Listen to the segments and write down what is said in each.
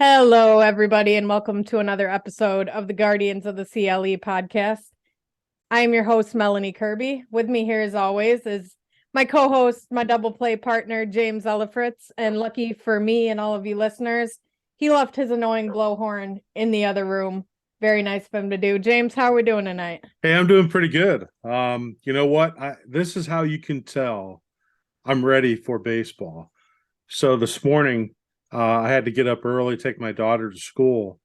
Hello, everybody, and welcome to another episode of the Guardians of the CLE Podcast. I am your host, Melanie Kirby. With me here, as always, is my co-host, my double play partner, James Ellifritz. And lucky for me and all of you listeners, he left his annoying blowhorn in the other room. Very nice of him to do. James, how are we doing tonight? Hey, I'm doing pretty good. You know what? This is how you can tell I'm ready for baseball. So this morning, I had to get up early, take my daughter to school,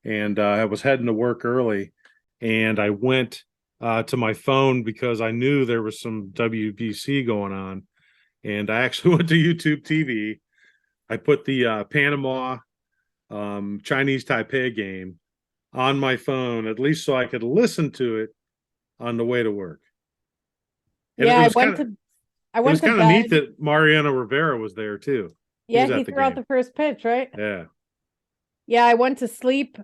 and I was heading to work early. And I went to my phone because I knew there was some WBC going on. And I actually went to YouTube TV. I put the Panama Chinese Taipei game on my phone, at least so I could listen to it on the way to work. And Yeah, it I was went kind of to I went to kind of neat bed. that Mariano Rivera was there too. Yeah, Was he at the threw out game. the first pitch, right? Yeah. Yeah, I went to sleep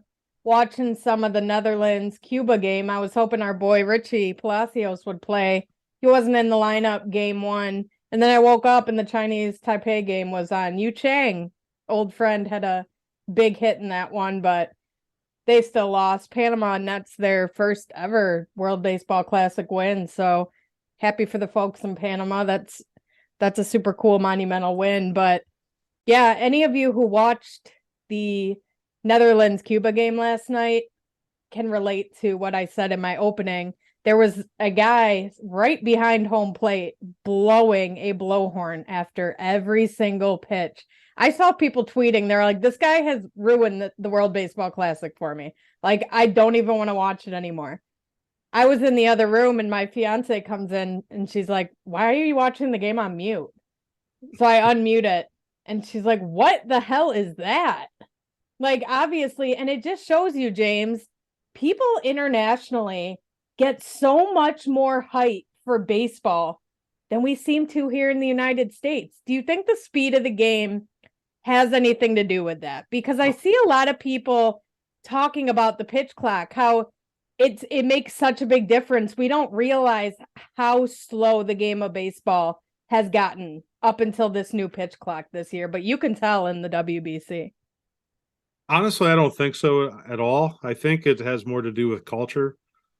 watching some of the Netherlands-Cuba game. I was hoping our boy Richie Palacios would play. He wasn't in the lineup game one. And then I woke up and the Chinese Taipei game was on. Yu Chang, old friend, had a big hit in that one, but they still lost. Panama nets their first ever World Baseball Classic win. So happy for the folks in Panama. That's a super cool monumental win. But yeah, any of you who watched the Netherlands-Cuba game last night can relate to what I said in my opening. There was a guy right behind home plate blowing a blowhorn after every single pitch. I saw people tweeting, they're like, this guy has ruined the World Baseball Classic for me. Like, I don't even want to watch it anymore. I was in the other room and my fiance comes in and she's like, why are you watching the game on mute? So I unmute it and she's like, what the hell is that? Like, obviously, and it just shows you, James, people internationally get so much more hype for baseball than we seem to here in the United States. Do you think the speed of the game has anything to do with that? Because I see a lot of people talking about the pitch clock, how it makes such a big difference. We don't realize how slow the game of baseball has gotten up until this new pitch clock this year, but you can tell in the WBC. Honestly, I don't think so at all. I think it has more to do with culture,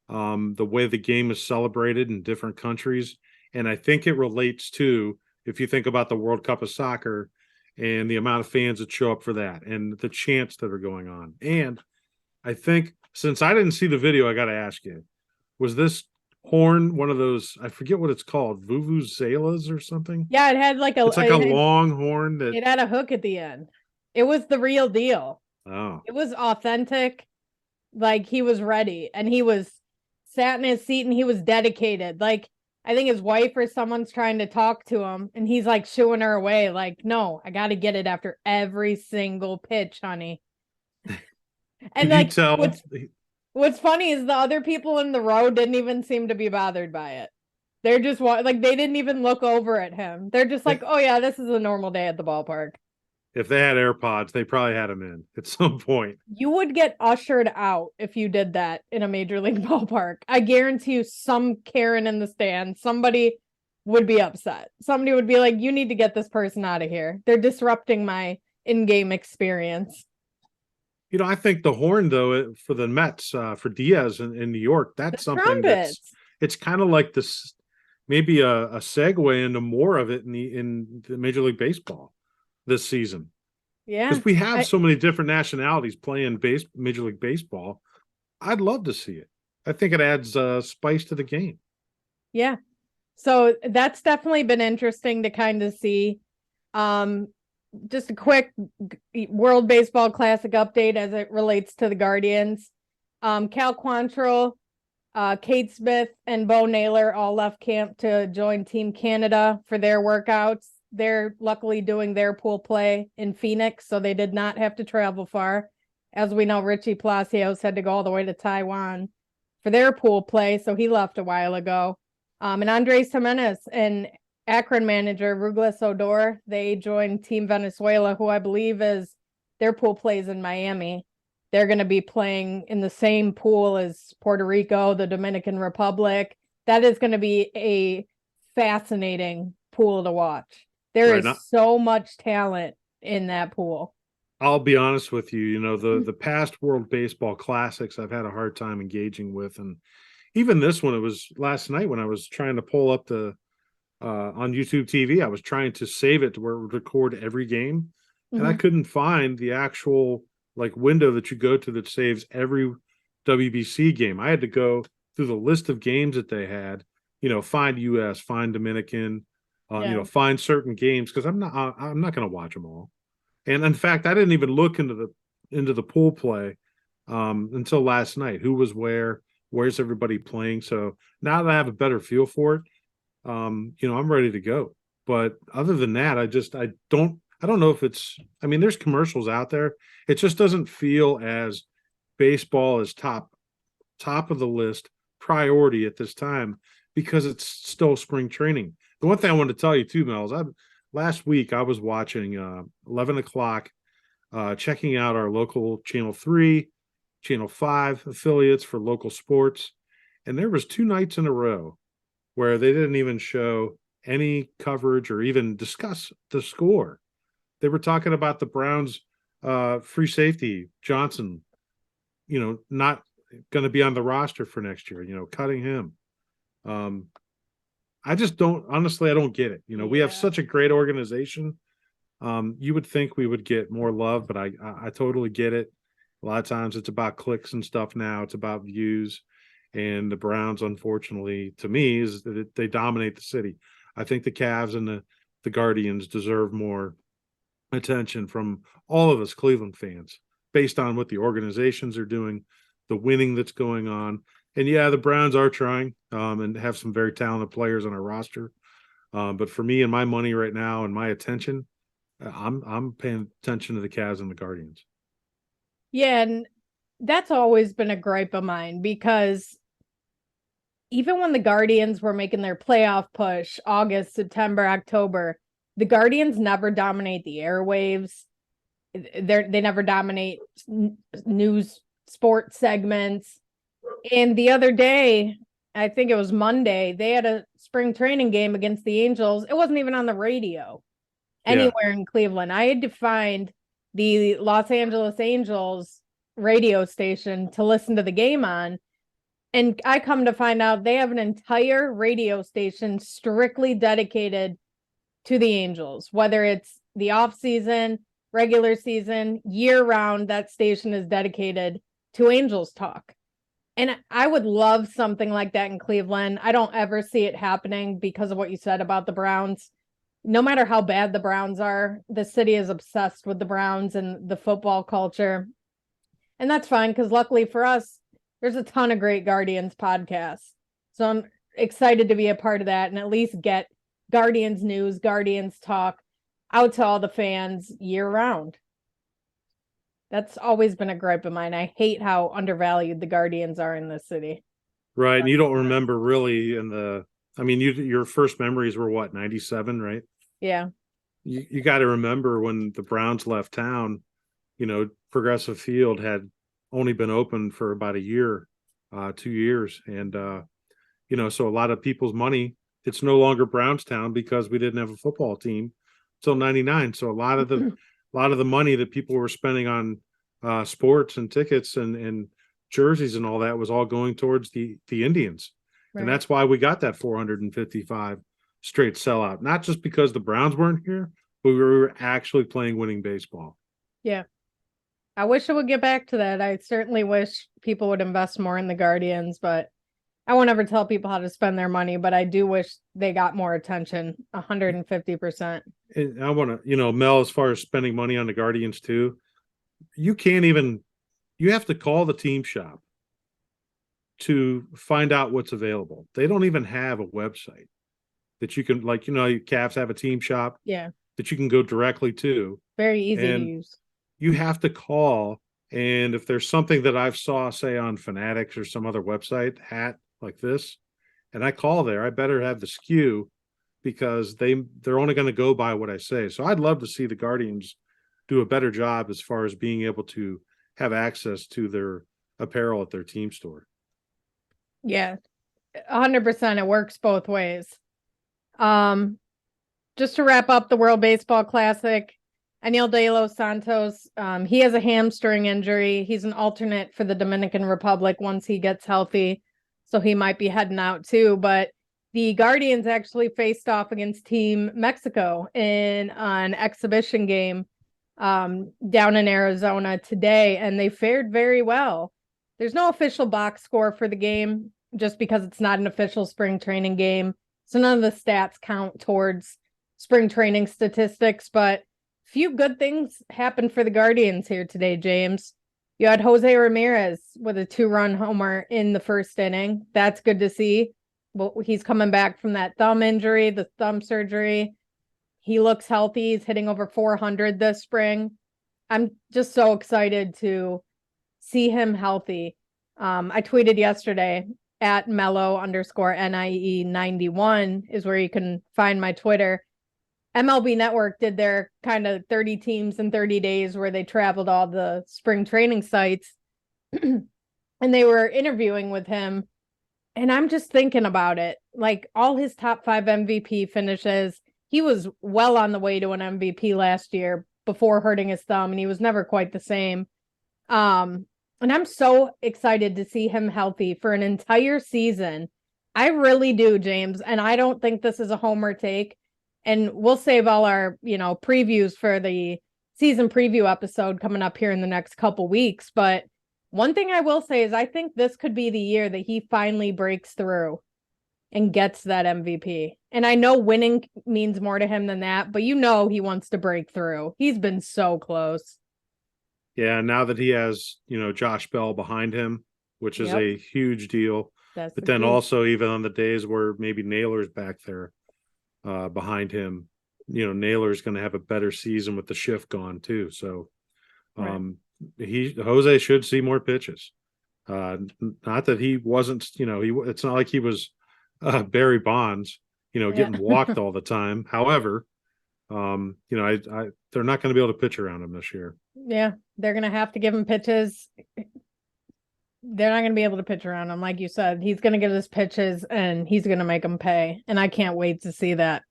the way the game is celebrated in different countries. And I think it relates to, if you think about the World Cup of Soccer and the amount of fans that show up for that and the chants that are going on. And I think, since I didn't see the video, I got to ask you, was this horn one of those, I forget what it's called, vuvuzelas or something? Yeah, it had like It's like a long horn that. it had a hook at the end. It was the real deal. Oh. It was authentic. Like, he was ready and he was sat in his seat and he was dedicated. Like, I think his wife or someone's trying to talk to him and he's like shooing her away. Like, no, I got to get it after every single pitch, honey. And Could you like, tell? what's funny is the other people in the row didn't even seem to be bothered by it. They're just like, they didn't even look over at him. They're just like, oh yeah, this is a normal day at the ballpark. If they had AirPods, they probably had them in at some point. You would get ushered out if you did that in a major league ballpark. I guarantee you some Karen in the stand, somebody would be upset. Somebody would be like, you need to get this person out of here. They're disrupting my in-game experience. You know, I think the horn, though, for the Mets, for Diaz in New York, that's The something trumpets. it's kind of like this, maybe a segue into more of it in the Major League Baseball this season. Yeah. Because we have so many different nationalities playing Major League Baseball. I'd love to see it. I think it adds spice to the game. Yeah. So that's definitely been interesting to kind of see. Just a quick World Baseball Classic update as it relates to the Guardians. Cal Quantrill, Kate Smith, and Bo Naylor all left camp to join Team Canada for their workouts. They're luckily doing their pool play in Phoenix, so they did not have to travel far. As we know, Richie Palacios had to go all the way to Taiwan for their pool play, so he left a while ago. And Andres Jimenez and Akron manager Rugles Odor, they joined Team Venezuela, who I believe is their pool plays in Miami. They're going to be playing in the same pool as Puerto Rico, the Dominican Republic. That is going to be a fascinating pool to watch. There is so much talent in that pool. I'll be honest with you, the past World Baseball Classics I've had a hard time engaging with. And even this one, it was last night when I was trying to pull up on YouTube TV, I was trying to save it to where it would record every game. And I couldn't find the actual like window that you go to that saves every WBC game. I had to go through the list of games that they had, find US, find Dominican, find certain games, because I'm not going to watch them all. And in fact, I didn't even look into the pool play until last night. Who was where's everybody playing? So now that I have a better feel for it, I'm ready to go. But other than that, I don't know if there's commercials out there. It just doesn't feel as baseball is top of the list priority at this time, because it's still spring training. The one thing I wanted to tell you too, Mel, is last week I was watching 11 o'clock, checking out our local Channel 3, Channel 5 affiliates for local sports. And there was 2 nights in a row where they didn't even show any coverage or even discuss the score. They were talking about the Browns free safety, Johnson, not going to be on the roster for next year, cutting him. I just don't, honestly, I don't get it. We have such a great organization. You would think we would get more love, but I totally get it. A lot of times it's about clicks and stuff now. It's about views. And the Browns, unfortunately, to me, is that they dominate the city. I think the Cavs and the Guardians deserve more attention from all of us Cleveland fans, based on what the organizations are doing, the winning that's going on. And yeah, the Browns are trying and have some very talented players on our roster. But for me and my money right now and my attention, I'm paying attention to the Cavs and the Guardians. Yeah, and that's always been a gripe of mine, because even when the Guardians were making their playoff push, August, September, October, the Guardians never dominate the airwaves. They never dominate news sports segments. And the other day, I think it was Monday, they had a spring training game against the Angels. It wasn't even on the radio anywhere in Cleveland. I had to find the Los Angeles Angels radio station to listen to the game on. And I come to find out they have an entire radio station strictly dedicated to the Angels, whether it's the off season, regular season, year round. That station is dedicated to Angels talk. And I would love something like that in Cleveland. I don't ever see it happening because of what you said about the Browns. No matter how bad the Browns are, the city is obsessed with the Browns and the football culture. And that's fine, because luckily for us, there's a ton of great Guardians podcasts. So I'm excited to be a part of that and at least get Guardians news, Guardians talk out to all the fans year round. That's always been a gripe of mine. I hate how undervalued the Guardians are in this city. Right. And you don't remember really your first memories were what, 97, right? Yeah. You got to remember when the Browns left town, Progressive Field had only been open for about a year, 2 years. And, so a lot of people's money, it's no longer Brownstown because we didn't have a football team till 99. So a lot of the money that people were spending on sports and tickets and jerseys and all that was all going towards the Indians. Right. And that's why we got that 455 straight sellout, not just because the Browns weren't here, but we were actually playing winning baseball. Yeah. I wish it would get back to that. I certainly wish people would invest more in the Guardians, but I won't ever tell people how to spend their money, but I do wish they got more attention, 150%. And I want to, Mel, as far as spending money on the Guardians too, you have to call the team shop to find out what's available. They don't even have a website that you can, Cavs have a team shop that you can go directly to. Very easy to use. You have to call, and if there's something that I've saw, say on Fanatics or some other website, hat like this, and I call there, I better have the SKU, because they're only going to go by what I say. So I'd love to see the Guardians do a better job as far as being able to have access to their apparel at their team store. Yeah, 100%. It works both ways. Just to wrap up the World Baseball Classic, Anil De Los Santos, he has a hamstring injury. He's an alternate for the Dominican Republic once he gets healthy. So he might be heading out too. But the Guardians actually faced off against Team Mexico in an exhibition game down in Arizona today, and they fared very well. There's no official box score for the game just because it's not an official spring training game. So none of the stats count towards spring training statistics, but few good things happened for the Guardians here today, James. You had Jose Ramirez with a 2-run homer in the first inning. That's good to see. Well, he's coming back from that thumb injury, the thumb surgery. He looks healthy. He's hitting over 400 this spring. I'm just so excited to see him healthy. I tweeted yesterday at Mello_NIE91 is where you can find my Twitter. MLB Network did their kind of 30 teams in 30 days where they traveled all the spring training sites and they were interviewing with him. And I'm just thinking about it. Like all his top 5 MVP finishes, he was well on the way to an MVP last year before hurting his thumb, and he was never quite the same. And I'm so excited to see him healthy for an entire season. I really do, James. And I don't think this is a homer take. And we'll save all our, previews for the season preview episode coming up here in the next couple weeks. But one thing I will say is I think this could be the year that he finally breaks through and gets that MVP. And I know winning means more to him than that, but he wants to break through. He's been so close. Yeah, now that he has, Josh Bell behind him, which is a huge deal. But then also even on the days where maybe Naylor's back there behind him, Naylor's going to have a better season with the shift gone too. So Jose should see more pitches. Not that he wasn't, it's not like he was Barry Bonds, getting walked all the time. However, they're not going to be able to pitch around him this year. Yeah, they're going to have to give him pitches. They're not going to be able to pitch around him. Like you said, he's going to get his pitches and he's going to make them pay. And I can't wait to see that.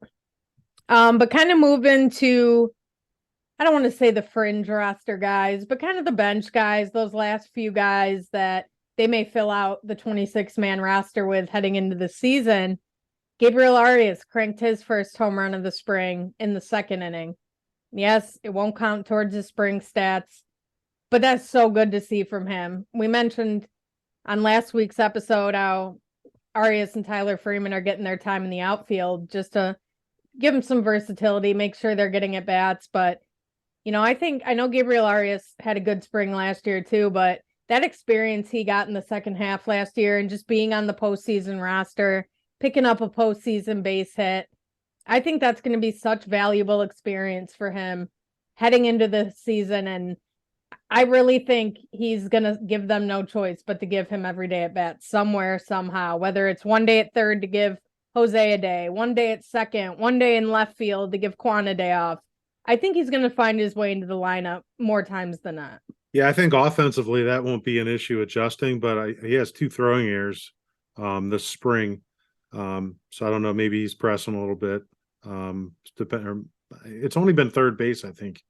But kind of moving to, I don't want to say the fringe roster guys, but kind of the bench guys, those last few guys that they may fill out the 26-man roster with heading into the season. Gabriel Arias cranked his first home run of the spring in the second inning. Yes, it won't count towards his spring stats, but that's so good to see from him. We mentioned on last week's episode how Arias and Tyler Freeman are getting their time in the outfield just to give them some versatility, make sure they're getting at bats. But, I know Gabriel Arias had a good spring last year too, but that experience he got in the second half last year and just being on the postseason roster, picking up a postseason base hit, I think that's going to be such valuable experience for him heading into the season. And I really think he's going to give them no choice but to give him every day at bat somewhere, somehow, whether it's one day at third to give Jose a day, one day at second, one day in left field to give Quan a day off. I think he's going to find his way into the lineup more times than not. Yeah, I think offensively that won't be an issue adjusting, but he has 2 throwing errors this spring. So I don't know, maybe he's pressing a little bit. It's only been third base, I think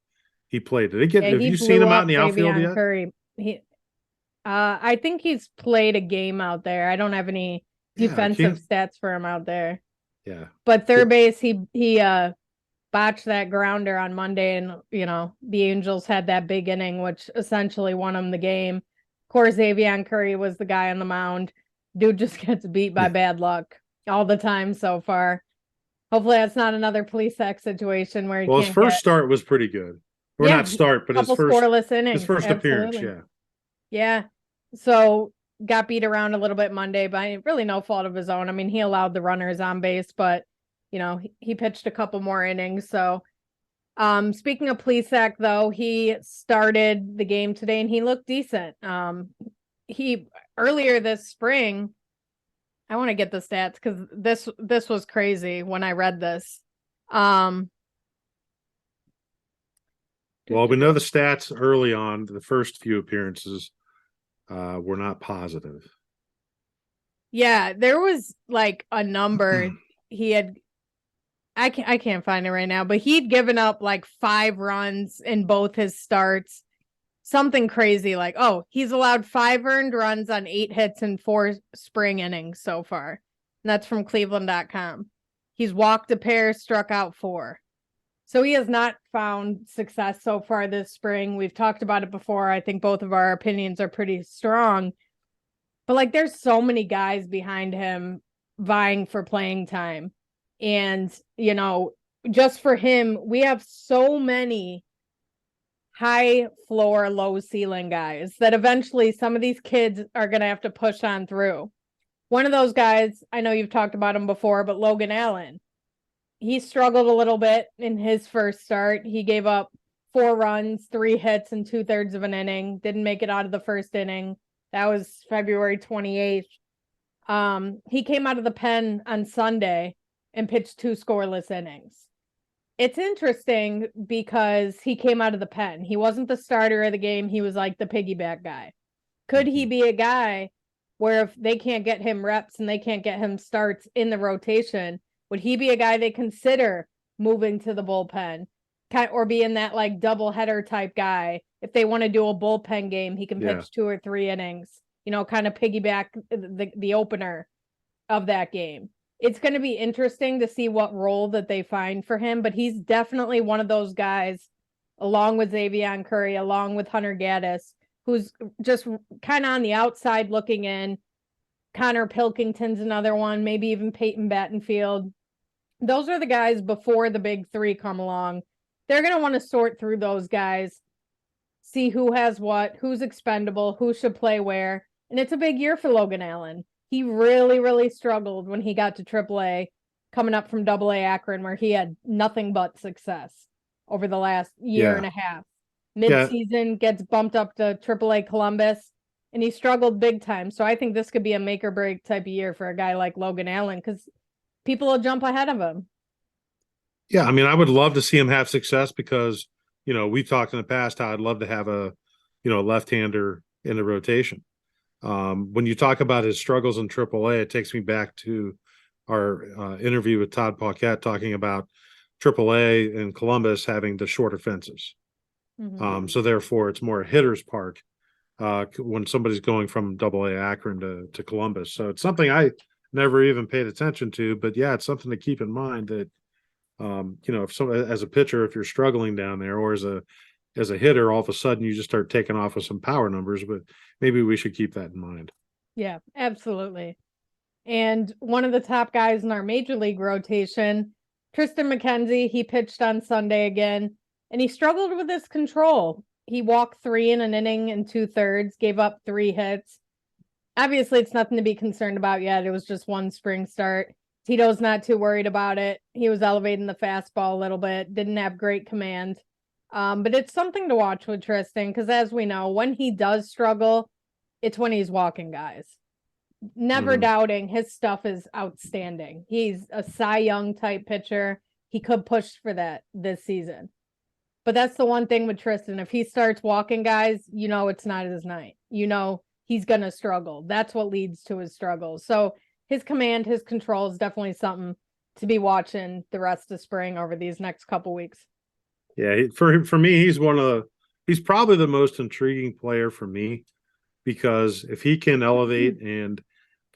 he played. Have you seen him out in the outfield yet? Curry. I think he's played a game out there. I don't have any defensive stats for him out there. Yeah. But third base, he botched that grounder on Monday, and the Angels had that big inning, which essentially won him the game. Of course, Xavier Curry was the guy on the mound. Dude just gets beat by bad luck all the time so far. Hopefully that's not another police act situation where his first start was pretty good. Or not start, but his first scoreless innings. His first appearance, yeah. Yeah. So got beat around a little bit Monday by really no fault of his own. I mean, he allowed the runners on base, but he pitched a couple more innings. So speaking of Plesac, though, he started the game today and he looked decent. He earlier this spring, I want to get the stats because this was crazy when I read this. Well, we know the stats early on, the first few appearances were not positive. Yeah, there was like a number he had. I can't find it right now, but he'd given up like 5 runs in both his starts. Something crazy like, oh, he's allowed 5 earned runs on 8 hits in 4 spring innings so far. And that's from Cleveland.com. He's walked a pair, struck out 4. So he has not found success so far this spring. We've talked about it before. I think both of our opinions are pretty strong. But like there's so many guys behind him vying for playing time. And, you know, just for him, we have so many high floor, low ceiling guys that eventually some of these kids are going to have to push on through. One of those guys, I know you've talked about him before, but Logan Allen, he struggled a little bit in his first start. He gave up 4 runs, 3 hits, and 2/3 of an inning. Didn't make it out of the first inning. That was February 28th. He came out of the pen on Sunday and pitched 2 scoreless innings. It's interesting because he came out of the pen. He wasn't the starter of the game. He was like the piggyback guy. Could he be a guy where if they can't get him reps and they can't get him starts in the rotation, would he be a guy they consider moving to the bullpen or being that like double header type guy? If they want to do a bullpen game, he can pitch 2 or 3 innings, you know, kind of piggyback the opener of that game. It's going to be interesting to see what role that they find for him, but he's definitely one of those guys, along with Xavier Curry, along with Hunter Gaddis, who's just kind of on the outside looking in. Connor Pilkington's another one, maybe even Peyton Battenfield. Those are the guys before the big 3 come along. They're going to want to sort through those guys, see who has what, who's expendable, who should play where. And it's a big year for Logan Allen. He really, really struggled when he got to AAA, coming up from AA Akron, where he had nothing but success over the last year and a half. Mid-season gets bumped up to AAA Columbus, and he struggled big time. So I think this could be a make or break type of year for a guy like Logan Allen, because people will jump ahead of him. Yeah, I mean, I would love to see him have success because, you know, we've talked in the past how I'd love to have a, you know, left-hander in the rotation. When you talk about his struggles in AAA, it takes me back to our interview with Todd Paquette talking about AAA and Columbus having the shorter fences. So therefore, it's more a hitter's park when somebody's going from AA Akron to Columbus. So it's something I never even paid attention to, but yeah, it's something to keep in mind that, you know, if as a pitcher, if you're struggling down there, or as a hitter, all of a sudden you just start taking off with some power numbers, but maybe we should keep that in mind. Yeah, absolutely. And one of the top guys in our major league rotation, Tristan McKenzie, he pitched on Sunday again, and he struggled with his control. He walked 3 in an inning and 2/3, gave up 3 hits. Obviously, it's nothing to be concerned about yet. It was just one spring start. Tito's not too worried about it. He was elevating the fastball a little bit, didn't have great command. But it's something to watch with Tristan, because as we know, when he does struggle, it's when he's walking guys. Never doubting his stuff is outstanding. He's a Cy Young type pitcher. He could push for that this season. But that's the one thing with Tristan. If he starts walking guys, you know it's not his night. You know he's going to struggle. That's what leads to his struggles. So his command, his control is definitely something to be watching the rest of spring over these next couple weeks. Yeah, for me, he's probably the most intriguing player for me, because if he can elevate and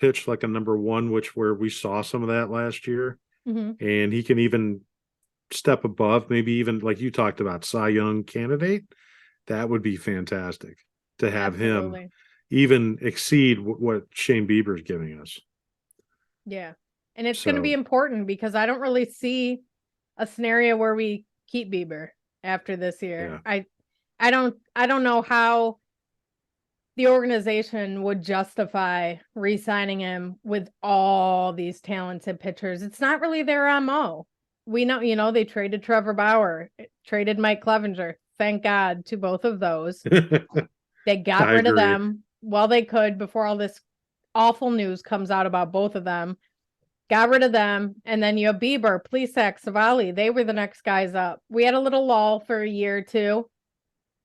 pitch like a number 1, where we saw some of that last year, and he can even step above, maybe even like you talked about, Cy Young candidate, that would be fantastic to have him even exceed what Shane Bieber is giving us. Yeah. And it's going to be important, because I don't really see a scenario where we keep Bieber after this year. Yeah. I don't know how the organization would justify re-signing him with all these talented pitchers. It's not really their MO. We know, you know, they traded Trevor Bauer, traded Mike Clevenger. Thank God to both of those. They got rid of them while they could before all this awful news comes out about both of them. Got rid of them. And then you have Bieber, Plesac, Savali. They were the next guys up. We had a little lull for a year or two.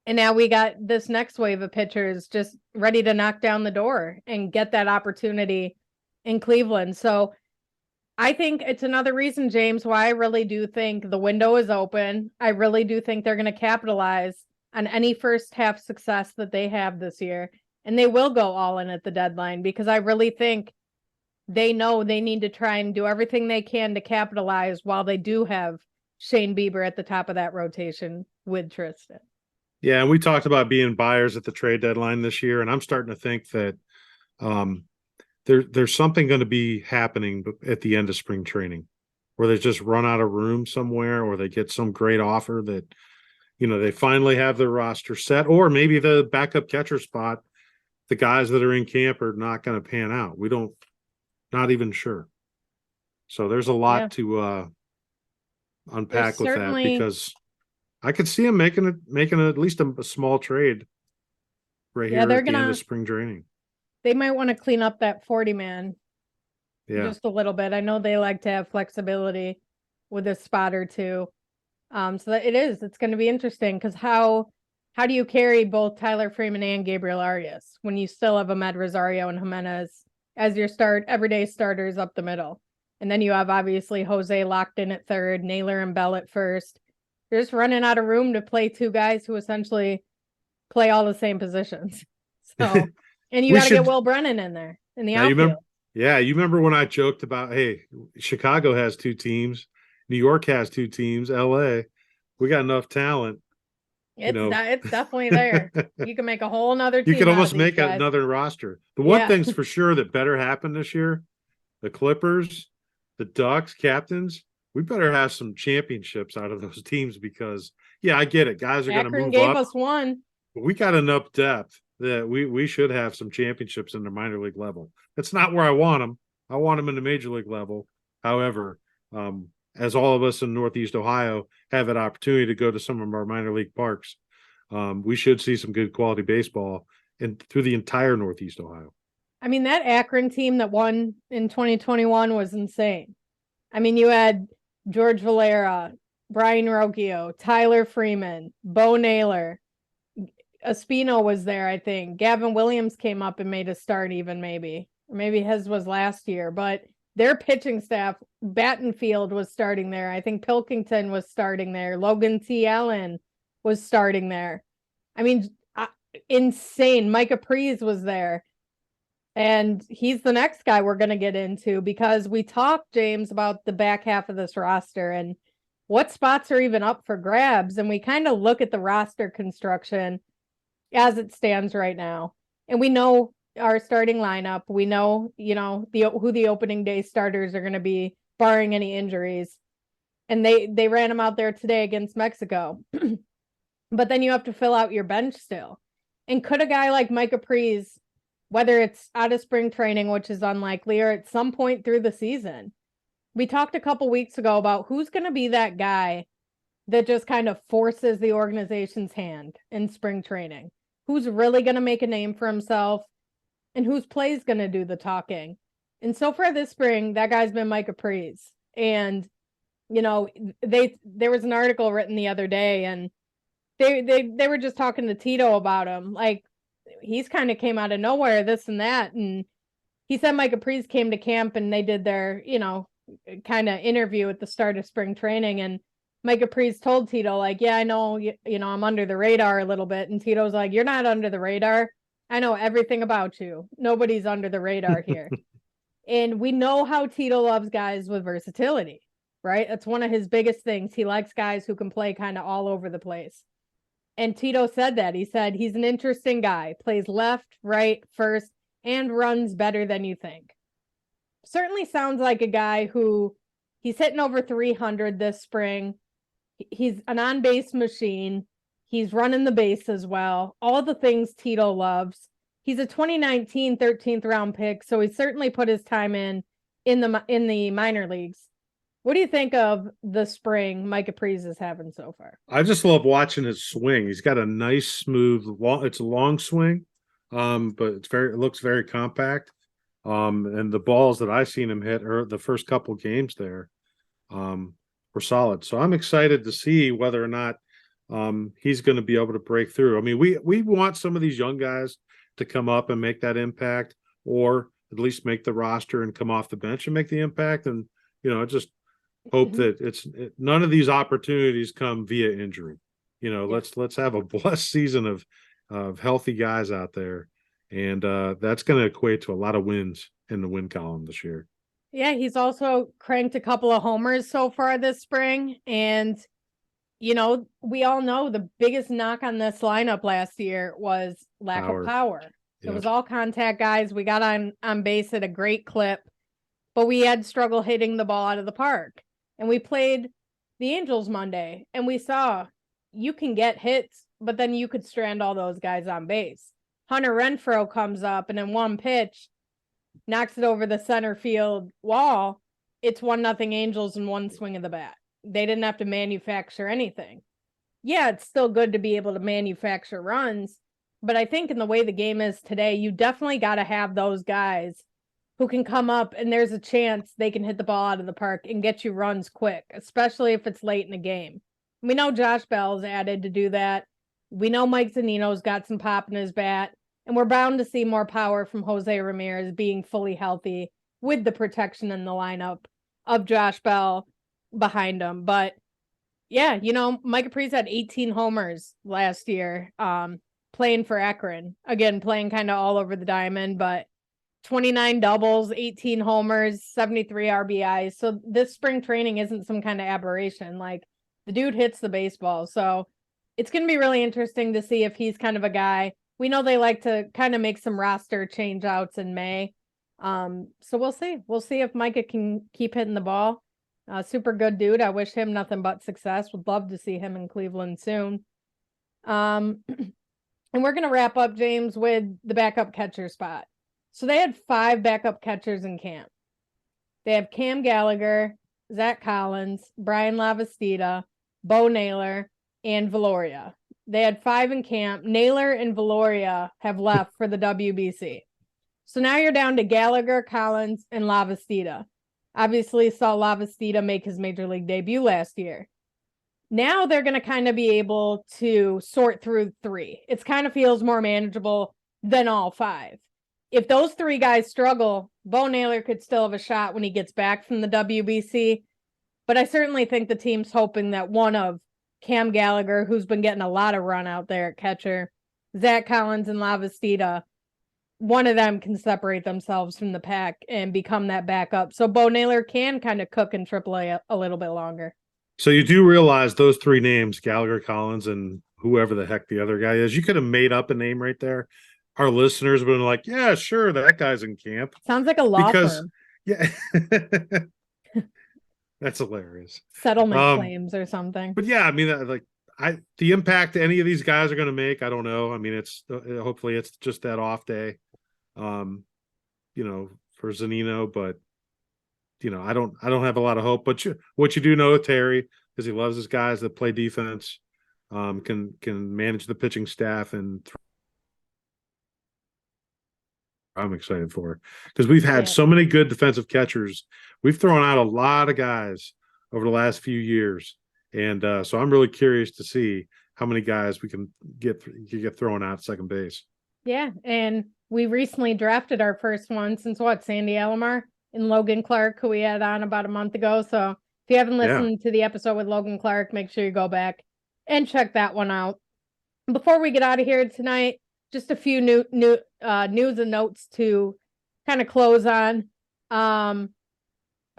And now we got this next wave of pitchers just ready to knock down the door and get that opportunity in Cleveland. So I think it's another reason, James, why I really do think the window is open. I really do think they're going to capitalize on any first half success that they have this year. And they will go all in at the deadline because I really think they know they need to try and do everything they can to capitalize while they do have Shane Bieber at the top of that rotation with Tristan. Yeah, and we talked about being buyers at the trade deadline this year, and I'm starting to think that there's something going to be happening at the end of spring training where they just run out of room somewhere, or they get some great offer that, they finally have their roster set, or maybe the backup catcher spot, the guys that are in camp are not going to pan out. Not even sure. So there's a lot to unpack with that, because I could see them making at least a small trade right here at the end of spring training. They might want to clean up that 40-man just a little bit. I know they like to have flexibility with a spot or two. So that it's going to be interesting, because how do you carry both Tyler Freeman and Gabriel Arias when you still have Ahmed Rosario and Jimenez as your everyday starters up the middle? And then you have obviously Jose locked in at third, Naylor and Bell at first. You're just running out of room to play two guys who essentially play all the same positions. So, and you got to get Will Brennan in there in the outfield. You remember when I joked about, hey, Chicago has two teams, New York has two teams, LA, we got enough talent. It's definitely there. You can make a whole nother team. You could almost make another roster. The one thing's for sure that better happen this year, the Clippers, the Ducks, captains, we better have some championships out of those teams, because, I get it. Guys are going to move up. gave us one. But we got enough depth that we should have some championships in the minor league level. That's not where I want them. I want them in the major league level. However, as all of us in Northeast Ohio have an opportunity to go to some of our minor league parks, we should see some good quality baseball through the entire Northeast Ohio. I mean, that Akron team that won in 2021 was insane. I mean, you had George Valera, Brian Rocchio, Tyler Freeman, Bo Naylor, Espino was there, I think. Gavin Williams came up and made a start even, maybe. Or maybe his was last year. But their pitching staff, Battenfield was starting there. I think Pilkington was starting there. Logan T. Allen was starting there. I mean, insane. Micah Pries was there. And he's the next guy we're going to get into, because we talked, James, about the back half of this roster and what spots are even up for grabs. And we kind of look at the roster construction as it stands right now. And we know our starting lineup. We know, who the opening day starters are going to be, barring any injuries. And they ran them out there today against Mexico. But then you have to fill out your bench still. And could a guy like Micah Pries, whether it's out of spring training, which is unlikely, or at some point through the season, we talked a couple weeks ago about who's going to be that guy that just kind of forces the organization's hand in spring training. Who's really going to make a name for himself, and whose play is going to do the talking. And so far this spring, that guy's been Micah Pries. And, there was an article written the other day, and they were just talking to Tito about him. Like, he's kind of came out of nowhere, this and that. And he said Micah Pries came to camp and they did their, kind of interview at the start of spring training. And Micah Pries told Tito, like, I know, I'm under the radar a little bit. And Tito's like, you're not under the radar. I know everything about you. Nobody's under the radar here. And we know how Tito loves guys with versatility, right? That's one of his biggest things. He likes guys who can play kind of all over the place. And Tito said that. He said he's an interesting guy, plays left, right, first, and runs better than you think. Certainly sounds like a guy who he's hitting over 300 this spring. He's an on-base machine. He's running the base as well. All the things Tito loves. He's a 2019 13th round pick, so he certainly put his time in the minor leagues. What do you think of the spring Micah Pries is having so far? I just love watching his swing. He's got a nice, smooth, it's a long swing, but it looks very compact. And the balls that I've seen him hit the first couple games there were solid. So I'm excited to see whether or not he's going to be able to break through. I mean, we want some of these young guys to come up and make that impact, or at least make the roster and come off the bench and make the impact. And just hope that none of these opportunities come via injury. Let's have a blessed season of healthy guys out there, and that's going to equate to a lot of wins in the win column this year. Yeah, he's also cranked a couple of homers so far this spring, and we all know the biggest knock on this lineup last year was lack of power. It was all contact guys. We got on base at a great clip, but we had struggle hitting the ball out of the park. And we played the Angels Monday, and we saw you can get hits, but then you could strand all those guys on base. Hunter Renfroe comes up, and in one pitch, knocks it over the center field wall. It's 1-0 Angels in one swing of the bat. They didn't have to manufacture anything. Yeah, it's still good to be able to manufacture runs, but I think in the way the game is today, you definitely got to have those guys who can come up and there's a chance they can hit the ball out of the park and get you runs quick, especially if it's late in the game. We know Josh Bell's added to do that. We know Mike Zunino's got some pop in his bat, and we're bound to see more power from Jose Ramirez being fully healthy with the protection in the lineup of Josh Bell behind him. But yeah, Micah Pries had 18 homers last year, playing for Akron. Again, playing kind of all over the diamond, but 29 doubles, 18 homers, 73 RBIs. So this spring training isn't some kind of aberration. Like, the dude hits the baseball. So it's going to be really interesting to see if he's kind of a guy. We know they like to kind of make some roster change outs in May. So we'll see. We'll see if Micah can keep hitting the ball. Super good dude. I wish him nothing but success. Would love to see him in Cleveland soon. And we're going to wrap up, James, with the backup catcher spot. So they had 5 backup catchers in camp. They have Cam Gallagher, Zach Collins, Brian Lavastida, Bo Naylor, and Valoria. They had 5 in camp. Naylor and Valoria have left for the WBC. So now you're down to Gallagher, Collins, and Lavastida. Obviously saw Lavastida make his major league debut last year. Now they're going to kind of be able to sort through 3. It kind of feels more manageable than all 5. If those 3 guys struggle, Bo Naylor could still have a shot when he gets back from the WBC. But I certainly think the team's hoping that one of Cam Gallagher, who's been getting a lot of run out there at catcher, Zach Collins, and Lavastida, one of them can separate themselves from the pack and become that backup. So Bo Naylor can kind of cook in AAA a little bit longer. So you do realize those 3 names, Gallagher, Collins, and whoever the heck the other guy is, you could have made up a name right there. Our listeners would have been like, yeah, sure, that guy's in camp. Sounds like a law firm. Yeah. That's hilarious. Settlement claims or something. But yeah, I mean, the impact any of these guys are going to make, I don't know. I mean, it's hopefully it's just that off day, for Zunino, but I don't have a lot of hope. But what you do know, Terry, is he loves his guys that play defense, can manage the pitching staff, and I'm excited for, because we've had so many good defensive catchers. We've thrown out a lot of guys over the last few years. And so I'm really curious to see how many guys we can get thrown out at second base. Yeah. And we recently drafted our first one since Sandy Alomar and Logan Clark, who we had on about a month ago. So if you haven't listened to the episode with Logan Clark, make sure you go back and check that one out. Before we get out of here tonight, just a few new news and notes to kind of close on.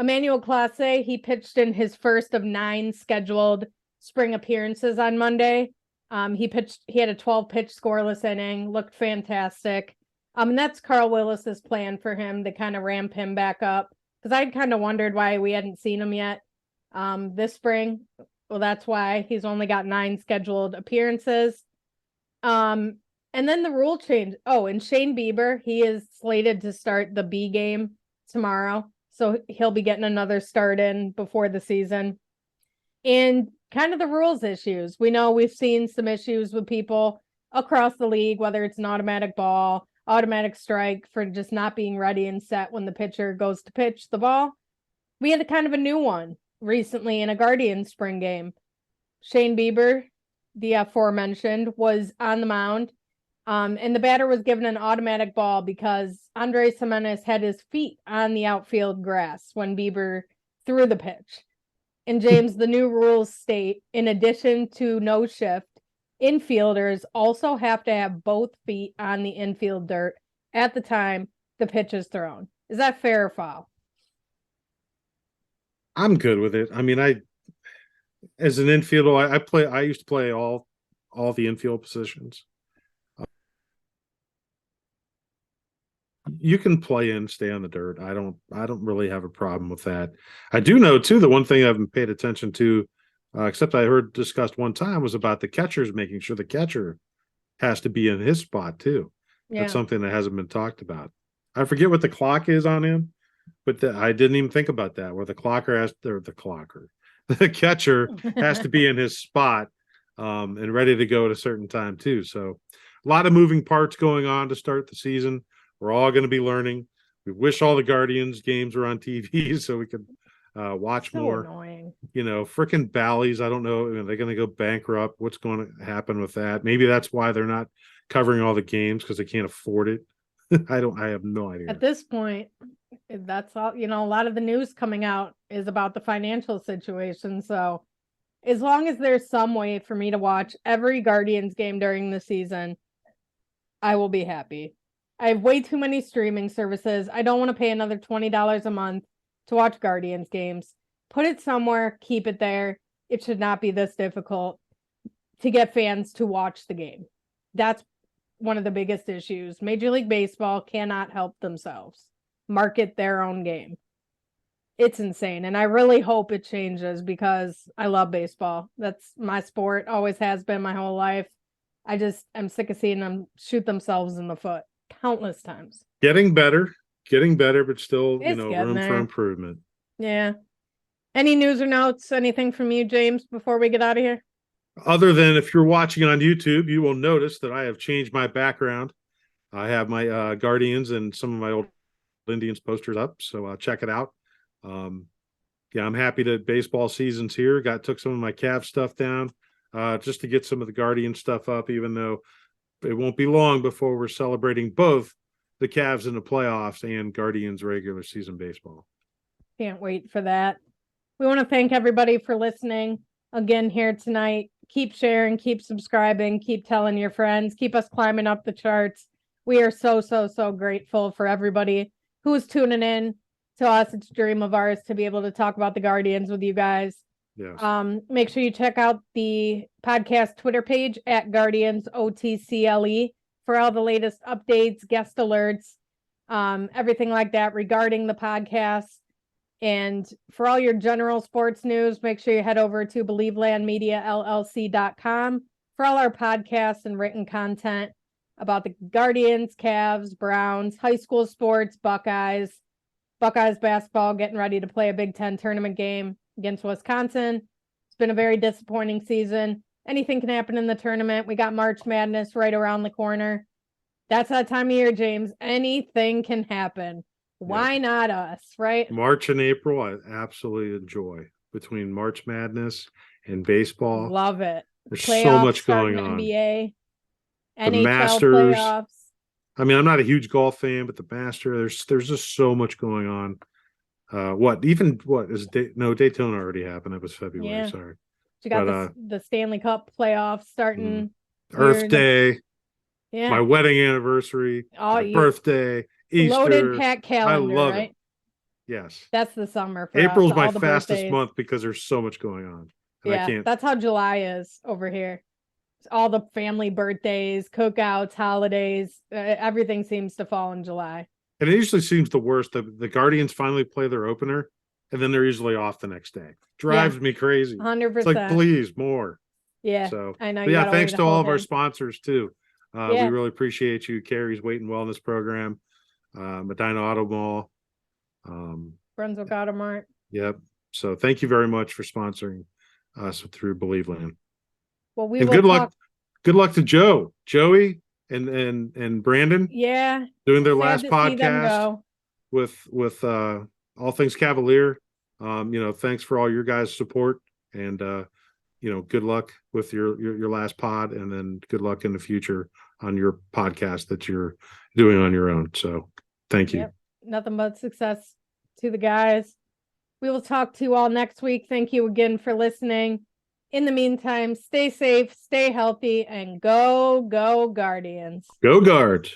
Emmanuel Clase, he pitched in his first of 9 scheduled spring appearances on Monday. He had a 12-pitch scoreless inning, looked fantastic. And that's Carl Willis's plan for him to kind of ramp him back up, because I'd kind of wondered why we hadn't seen him yet this spring. Well, that's why he's only got 9 scheduled appearances. And then the rule change. Oh, and Shane Bieber, he is slated to start the B game tomorrow. So he'll be getting another start in before the season. And kind of the rules issues. We know we've seen some issues with people across the league, whether it's an automatic ball, automatic strike, for just not being ready and set when the pitcher goes to pitch the ball. We had a kind of a new one recently in a Guardians spring game. Shane Bieber, the aforementioned, was on the mound. And the batter was given an automatic ball because Andres Jimenez had his feet on the outfield grass when Bieber through the pitch. And James, the new rules state, in addition to no shift, infielders also have to have both feet on the infield dirt at the time the pitch is thrown. Is that fair or foul? I'm good with it. I mean, as an infielder, I used to play all the infield positions. You can play and stay on the dirt. I don't really have a problem with that. I do know too, the one thing I haven't paid attention to, except I heard discussed one time, was about the catchers making sure the catcher has to be in his spot too. Yeah. That's something that hasn't been talked about. I forget what the clock is on him, but I didn't even think about that. Where the the catcher has to be in his spot and ready to go at a certain time too. So a lot of moving parts going on to start the season. We're all going to be learning. We wish all the Guardians games were on TV so we could watch more. Annoying. Freaking Bally's. I don't know. Are they going to go bankrupt? What's going to happen with that? Maybe that's why they're not covering all the games, because they can't afford it. I have no idea. At this point, that's all. A lot of the news coming out is about the financial situation. So as long as there's some way for me to watch every Guardians game during the season, I will be happy. I have way too many streaming services. I don't want to pay another $20 a month to watch Guardians games. Put it somewhere, keep it there. It should not be this difficult to get fans to watch the game. That's one of the biggest issues. Major League Baseball cannot help themselves market their own game. It's insane. And I really hope it changes, because I love baseball. That's my sport, always has been my whole life. I'm sick of seeing them shoot themselves in the foot countless times. Getting better, but still, It's room there. for improvement. Yeah. Any news or notes? Anything from you, James, before we get out of here? Other than, if you're watching on YouTube, you will notice that I have changed my background. I have my Guardians and some of my old Indians posters up, so check it out. Yeah, I'm happy that baseball season's here. Took some of my Cavs stuff down just to get some of the Guardian stuff up, even though it won't be long before we're celebrating both the Cavs in the playoffs and Guardians regular season baseball. Can't wait for that. We want to thank everybody for listening again here tonight. Keep sharing, keep subscribing, keep telling your friends, keep us climbing up the charts. We are so, so, so grateful for everybody who is tuning in to us. It's a dream of ours to be able to talk about the Guardians with you guys. Yes. Make sure you check out the podcast Twitter page at Guardians OTCLE for all the latest updates, guest alerts, everything like that regarding the podcast. And for all your general sports news, make sure you head over to BelieveLandMediaLLC.com for all our podcasts and written content about the Guardians, Cavs, Browns, high school sports, Buckeyes basketball getting ready to play a Big Ten tournament game against Wisconsin. It's been a very disappointing season. Anything can happen in the tournament. We got March Madness right around the corner. That's that time of year, James. Anything can happen. Why not us, right? March and April, I absolutely enjoy. Between March Madness and baseball. Love it. There's Playoffs so much going on. NBA, The NHL Masters. playoffs. I mean, I'm not a huge golf fan, but the Masters, there's just so much going on. Daytona already happened. It was February. Yeah. Sorry. You got the Stanley Cup playoffs starting. Earth Day. Yeah. My wedding anniversary. My birthday. Easter. Loaded packed calendar, I love right? it. Yes. That's the summer for April's us, my all the fastest birthdays. month because there's so much going on. Yeah, that's how July is over here. All the family birthdays, cookouts, holidays, everything seems to fall in July. And it usually seems the worst. The Guardians finally play their opener, and then they're usually off the next day. Drives me crazy. 100%. It's like, please, more. Yeah, so I know. Yeah, thanks to all of our sponsors too. We really appreciate you. Carrie's Weight and Wellness Program, Medina Auto Mall, Brunswick Auto Mart. Yep. So thank you very much for sponsoring us through Believe Land. Well, good luck to Joey and Brandon. Yeah, doing their last podcast with All Things Cavalier. Thanks for all your guys' support, and good luck with your last pod, and then good luck in the future on your podcast that you're doing on your own. So thank you. Yep. Nothing but success to the guys. We will talk to you all next week. Thank you again for listening. In the meantime, stay safe, stay healthy, and go Guardians. Go Guard.